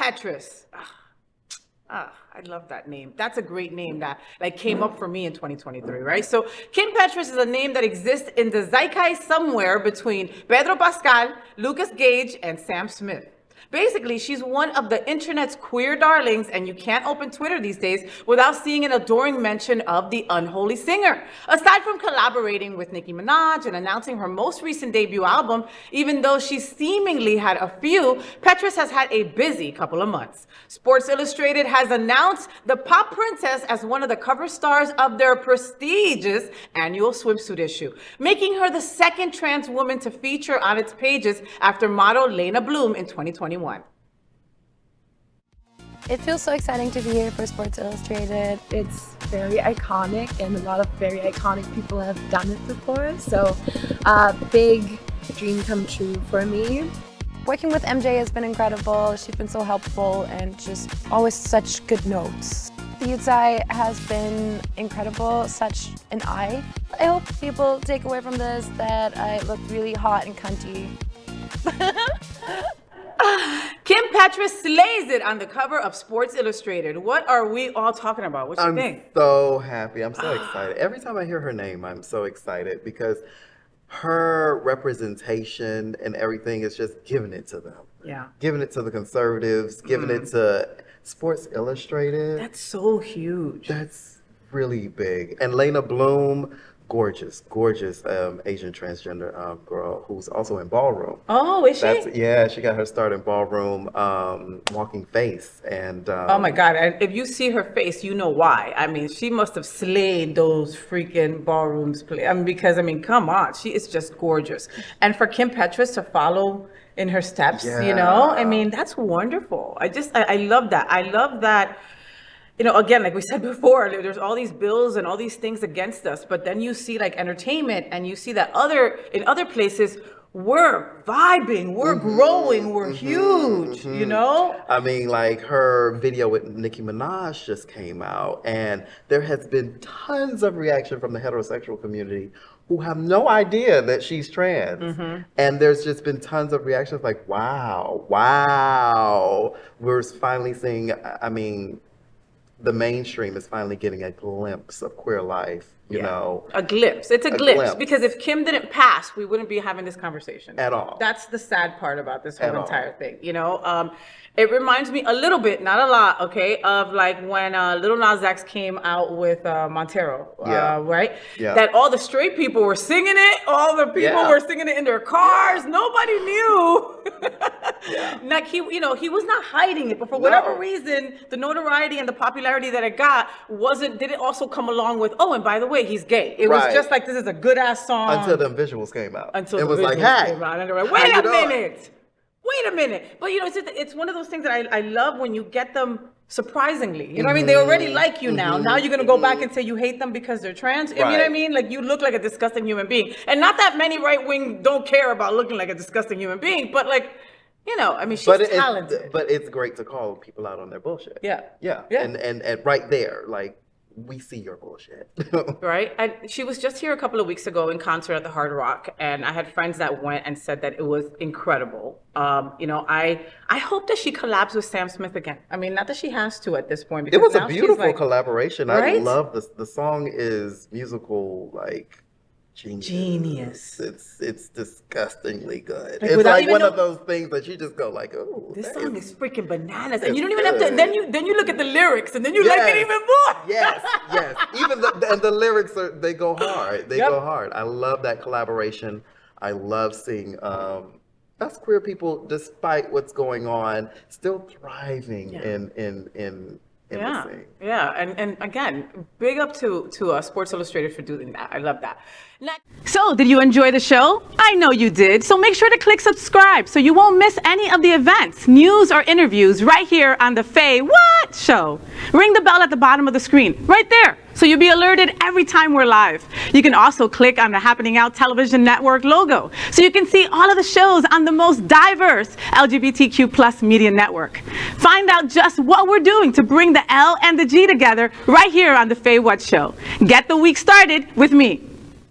Petras. I love that name. That's a great name that came up for me in 2023, right? So Kim Petras is a name that exists in the zeitgeist somewhere between Pedro Pascal, Lucas Gage, and Sam Smith. Basically, she's one of the internet's queer darlings, and you can't open Twitter these days without seeing an adoring mention of the unholy singer. Aside from collaborating with Nicki Minaj and announcing her most recent debut album, even though she seemingly had a few, Petras has had a busy couple of months. Sports Illustrated has announced the pop princess as one of the cover stars of their prestigious annual Swimsuit issue, making her the second trans woman to feature on its pages after model Leyna Bloom in 2021. It feels so exciting to be here for Sports Illustrated. It's very iconic, and a lot of very iconic people have done it before. So, big dream come true for me. Working with MJ has been incredible. She's been so helpful and just always such good notes. The Yutsai has been incredible, such an eye. I hope people take away from this that I look really hot and cunty. Kim Petras slays it on the cover of Sports Illustrated. What are we all talking about? What you think? I'm so happy. I'm so excited. Every time I hear her name, I'm so excited because her representation and everything is just giving it to them. Yeah. Giving it to the conservatives, giving it to Sports Illustrated. That's so huge. That's really big. And Leyna Bloom, gorgeous Asian transgender girl who's also in ballroom. Oh, is she? Yeah, she got her start in ballroom, walking face, and oh my God! And if you see her face, you know why. I mean, she must have slayed those freaking ballrooms. Because come on, she is just gorgeous. And for Kim Petras to follow in her steps, that's wonderful. I love that. I love that. Again, like we said before, there's all these bills and all these things against us, but then you see entertainment and you see that in other places, we're vibing, we're growing, we're huge, her video with Nicki Minaj just came out, and there has been tons of reaction from the heterosexual community who have no idea that she's trans. And there's just been tons of reactions like, wow, we're finally seeing, the mainstream is finally getting a glimpse of queer life, you know. A glimpse. It's a glimpse. Because if Kim didn't pass, we wouldn't be having this conversation. At all. That's the sad part about this whole entire thing, It reminds me a little bit, not a lot, okay, of when Lil Nas X came out with Montero, right? Yeah. That all the straight people were singing it, all the people were singing it in their cars. Nobody knew. He was not hiding it, but for whatever reason, the notoriety and the popularity that it got didn't also come along with, oh, and by the way, he's gay. It was just this is a good ass song. Until the visuals came out. Until it was hey, came out, and they were like, wait a minute. But it's one of those things that I love when you get them surprisingly. You know what I mean? They already like you now. Now you're gonna go back and say you hate them because they're trans. You know what I mean? You look like a disgusting human being. And not that many right wing don't care about looking like a disgusting human being, but she's talented. But it's great to call people out on their bullshit. Yeah. And right there, we see your bullshit. Right? And she was just here a couple of weeks ago in concert at the Hard Rock, and I had friends that went and said that it was incredible. I hope that she collabs with Sam Smith again. Not that she has to at this point. Because it was a beautiful collaboration. Right? I love this. The song is musical, genius. It's disgustingly good. It's one of those things that you just go oh, this song is freaking bananas, and you don't even have to. Then you look at the lyrics, and then you like it even more. Yes. Even the lyrics they go hard. They go hard. I love that collaboration. I love seeing us queer people, despite what's going on, still thriving in and again, big up to Sports Illustrated for doing that. I love that. So, did you enjoy the show? I know you did. So make sure to click subscribe so you won't miss any of the events, news, or interviews right here on the Faye What Show. Ring the bell at the bottom of the screen, right there, so you'll be alerted every time we're live. You can also click on the Happening Out Television Network logo so you can see all of the shows on the most diverse LGBTQ+ media network. Find out just what we're doing to bring the L and the G together right here on the Faye What Show. Get the week started with me.